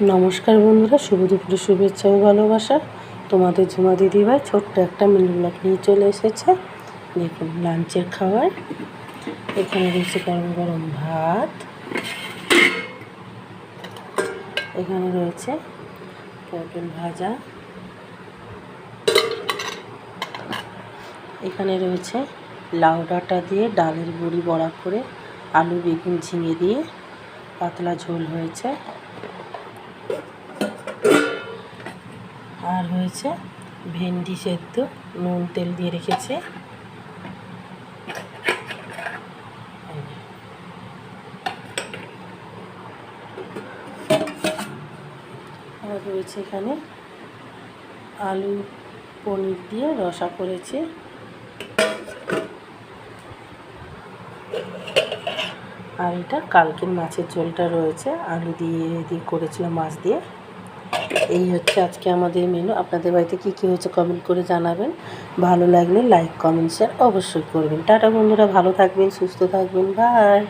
নমস্কার বন্ধুরা, শুভ দুপুরের শুভেচ্ছা ও ভালোবাসা। তোমাদের ঝুমা দিদিভাই ছোট্ট একটা মিনি ব্লগ নিয়ে চলে এসেছে। দেখুন লাঞ্চের খাবার। এখানে রয়েছে গরম গরম ভাত, এখানে রয়েছে পটল ভাজা, এখানে রয়েছে লাউ ডাঁটা দিয়ে ডালের বড়ি বড়া করে আলু বেগুন ঝিঙে দিয়ে পাতলা ঝোল হয়েছে, আর হয়েছে ভেন্ডি সেদ্ধ নুন তেল দিয়ে রেখেছে। আর রয়েছে এখানে আলু পনির দিয়ে রসা করেছে। আর এটা কালকের মাছের ঝোলটা রয়েছে, আলু দিয়ে করেছিলাম মাছ দিয়ে। এই হচ্ছে আজকে আমাদের মেনু। আপনাদের বাড়িতে কী কী হচ্ছে কমেন্ট করে জানাবেন। ভালো লাগলে লাইক কমেন্ট শেয়ার অবশ্যই করবেন। টাটা বন্ধুরা, ভালো থাকবেন, সুস্থ থাকবেন, বাই।